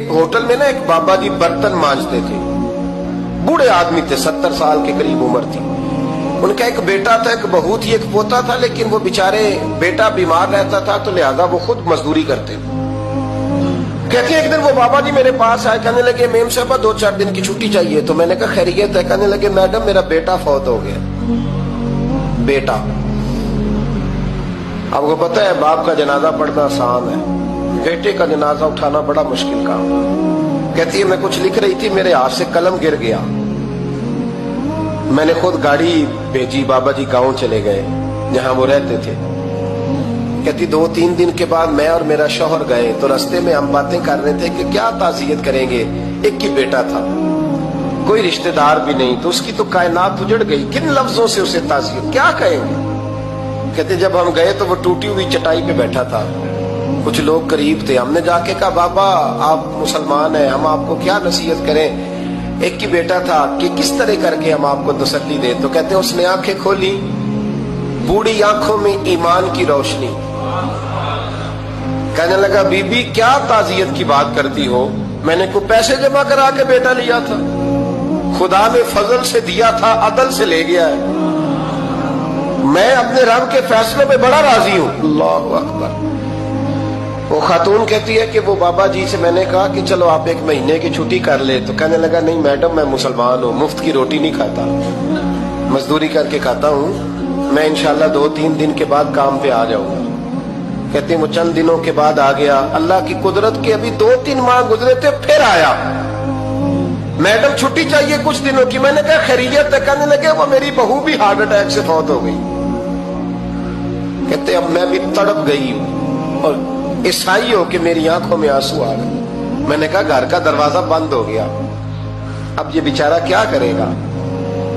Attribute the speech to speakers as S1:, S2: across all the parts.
S1: Hotel में ना एक बाबा जी बर्तन मांजते थे, बूढ़े आदमी थे, 70 साल के करीब उम्र थी। उनका एक बेटा था, एक बहू थी, एक पोता था, लेकिन वो बेचारे बेटा बीमार रहता था तो लिहाजा वो खुद मजदूरी करते थे। कहते हैं एक दिन वो बाबा जी मेरे पास आए, कहने लगे मेम साहब 2-4 दिन की छुट्टी चाहिए। तो मैंने कहा खैरियत है? कहने लगे मैडम मेरा बेटा फौत हो गया। बेटा, आपको पता है बाप का जनाजा पढ़ना आसान है, बेटे का जनाजा उठाना बड़ा मुश्किल काम। कहती है मैं कुछ लिख रही थी, मेरे हाथ से कलम गिर गया, मैंने खुद गाड़ी भेजी, बाबा जी गांव चले गए जहां वो रहते थे। कहती 2-3 दिन के बाद मैं और मेरा शौहर गए तो रास्ते में हम बातें कर रहे थे कि क्या ताज़ियत करेंगे। एक ही बेटा था, कोई रिश्तेदार भी नहीं, तो उसकी तो कायनात उजड़ गई, किन लफ्जों से उसे ताज़ियत क्या कहेंगे। कहते जब हम गए तो वो टूटी हुई चटाई पे बैठा था, कुछ लोग करीब थे, हमने जाके कहा बाबा आप मुसलमान हैं, हम आपको क्या नसीहत करें, एक ही बेटा था, कि किस तरह करके हम आपको तसल्ली दें। तो कहते उसने आंखें खोली, बूढ़ी आंखों में ईमान की रोशनी। कहने लगा बीबी क्या ताज़ियत की बात करती हो, मैंने को पैसे जमा करा के बेटा लिया था, खुदा ने फजल से दिया था, अदल से ले गया है, मैं अपने रब के फैसलों में बड़ा राजी हूं। अल्लाहु अकबर। वो खातून कहती है कि वो बाबा जी से मैंने कहा कि चलो आप 1 महीने की छुट्टी कर ले, तो कहने लगा नहीं मैडम मैं मुसलमान हूँ, मुफ्त की रोटी नहीं खाता, मजदूरी करके खाता हूँ, मैं इंशाल्लाह 2-3 दिन के बाद काम पे आ जाऊंगा। कहते हैं वो चंद दिनों के बाद आ गया, अल्लाह की कुदरत के अभी 2-3 माह गुजरे थे, फिर आया, मैडम छुट्टी चाहिए कुछ दिनों की। मैंने कहा खैरियत है? कहने लगे वो मेरी बहू भी हार्ट अटैक से फौत हो गई। कहते अब मैं भी तड़प गई हूं और ईसाई हो कि मेरी आंखों में आंसू आ गए। मैंने कहा घर का दरवाजा बंद हो गया, अब ये बेचारा क्या करेगा।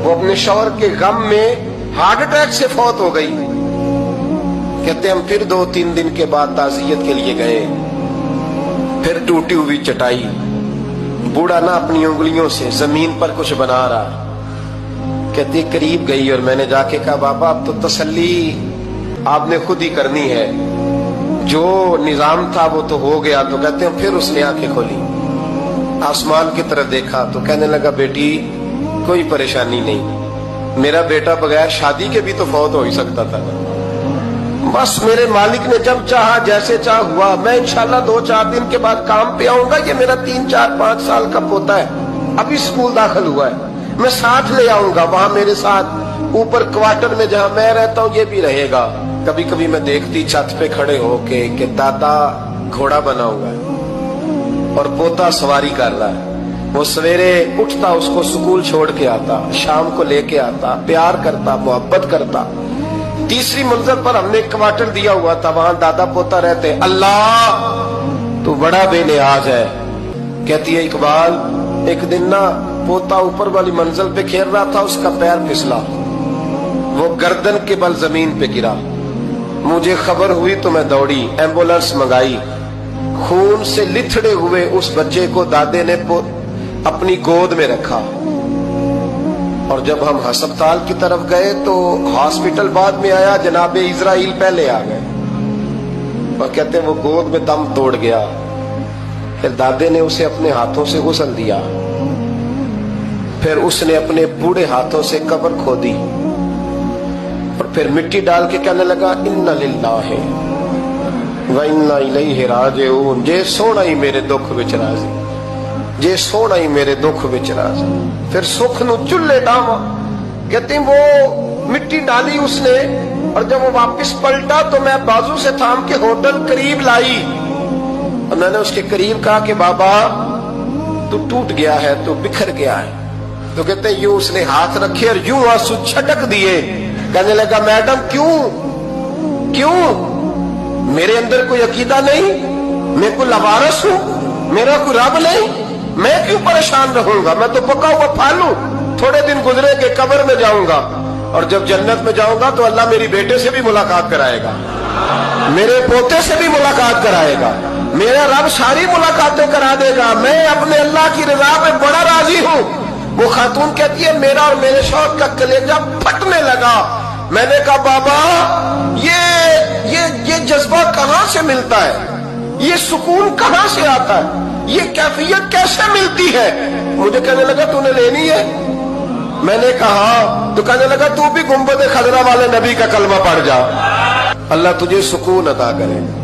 S1: वो अपने शौहर के गम में हार्ट अटैक से फौत हो गई। कहते हम फिर 2-3 दिन के बाद ताज़ियत के लिए गए, फिर टूटी हुई चटाई, बूढ़ा ना अपनी उंगलियों से जमीन पर कुछ बना रहा। कहते करीब गई और मैंने जाके कहा बाबा अब तो तसल्ली आपने खुद ही करनी है, जो निजाम था वो तो हो गया। तो कहते हैं फिर उसने आंखें खोली, आसमान की तरफ देखा तो कहने लगा बेटी कोई परेशानी नहीं, मेरा बेटा बगैर शादी के भी तो फौत हो ही सकता था, बस मेरे मालिक ने जब चाहा जैसे चाह हुआ, मैं इंशाल्लाह 2-4 दिन के बाद काम पे आऊंगा। ये मेरा 3-4-5 साल का पोता है, अभी स्कूल दाखिल हुआ है, मैं साथ ले आऊंगा, वहां मेरे साथ ऊपर क्वार्टर में जहां मैं रहता हूं ये भी रहेगा। कभी कभी मैं देखती छत पे खड़े होके कि दादा घोड़ा बना हुआ है और पोता सवारी कर रहा है, वो सवेरे उठता उसको स्कूल छोड़ के आता, शाम को लेके आता, प्यार करता, मोहब्बत करता। तीसरी मंजिल पर हमने क्वार्टर दिया हुआ था, वहां दादा पोता रहते। अल्लाह तू बड़ा बेनियाज है। कहती है इकबाल एक दिन ना पोता ऊपर वाली मंजिल पे खेल रहा था, उसका पैर फिसला, वो गर्दन के बल जमीन पे गिरा, मुझे खबर हुई तो मैं दौड़ी, एम्बुलेंस मंगाई, खून से लिथड़े हुए उस बच्चे को दादे ने अपनी गोद में रखा। और जब हम अस्पताल की तरफ गए तो हॉस्पिटल बाद में आया, जनाबे इजराइल पहले आ गए और कहते वो गोद में दम तोड़ गया। फिर दादे ने उसे अपने हाथों से गुस्ल दिया, फिर उसने अपने बूढ़े हाथों से कब्र खोदी और फिर मिट्टी डाल के कहने लगा इन्ना लिल्लाहि व इन्ना इलैहि राजिऊन। जे सोना ही मेरे दुख विच राजी, जे सोना ही मेरे दुख विच राजी। फिर सुख नु चुल्ले डावा। कहते वो मिट्टी डाली उसने और जब वो वापस पलटा तो मैं बाजू से थाम के होटल करीब लाई और मैंने उसके करीब कहा कि बाबा तू टूट गया है, तू बिखर गया है। तो कहते यूं उसने हाथ रखे और यूं आंसू छटक दिए। कहने लगा मैडम क्यों क्यों, मेरे अंदर कोई अकीदा नहीं, मैं कोई लवारस हूं, मेरा कोई रब नहीं, मैं क्यों परेशान रहूंगा, मैं तो पका हुआ फालू, थोड़े दिन गुजरे के कब्र में जाऊंगा और जब जन्नत में जाऊंगा तो अल्लाह मेरी बेटे से भी मुलाकात कराएगा, मेरे पोते से भी मुलाकात कराएगा, मेरा रब सारी मुलाकातें करा देगा, मैं अपने अल्लाह की रजा पे बड़ा राजी हूं। वो खातून कहती है मेरा और मेरे शौहर का कलेजा फटने लगा। मैंने कहा बाबा ये जज्बा कहां से मिलता है, ये सुकून कहां से आता है, یہ کیفیت کیسے ملتی ہے؟ مجھے کہنے لگا تو نے لینی ہے؟ میں نے کہا تو کہنے لگا تو بھی گنبد خضرا والے نبی کا کلمہ پڑھ جا، اللہ تجھے سکون عطا کرے گا۔